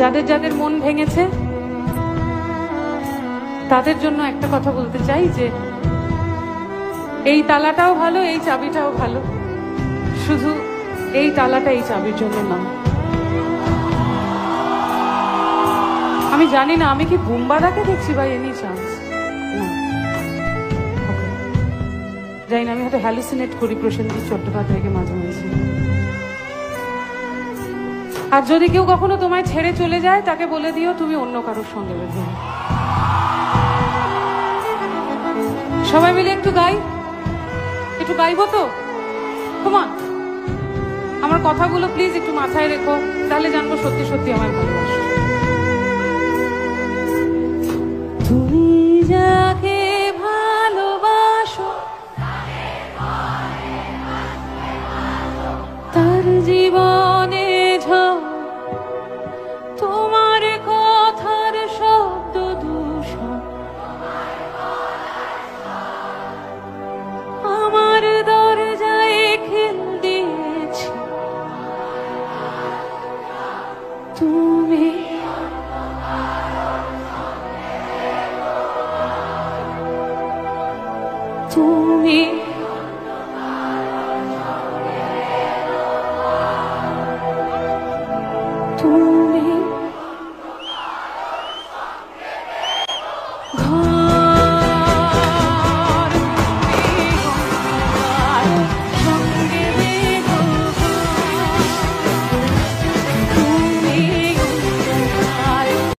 যাদের যাদের মন ভেঙেছে তাদের জন্য একটা কথা বলতে চাই যে এই তালাটাও ভালো, এই চাবিটাও ভালো, শুধু এই তালাটা এই চাবির জন্য না। আমি জানি না আমি কি বুম্বাদাকে দেখছি বা এনি চান্স, জানি না, আমি হয়তো হ্যালুসিনেট করি প্রসেনজিৎ চট্টোপাধ্যায়কে মাঝে মাঝে। আর যদি কেউ কখনো তোমায় ছেড়ে চলে যায় তাকে বলে দিও তুমি অন্য কারোর সঙ্গে বেঁধে। সবাই মিলে একটু গাই, একটু গাইবো তো? তোমার আমার কথাগুলো প্লিজ একটু মাথায় রেখো, তাহলে জানবো সত্যি সত্যি আমার ভালোবাসো। তুমি যাকে ভালোবাসো তার জীবনে ঝড় তোমার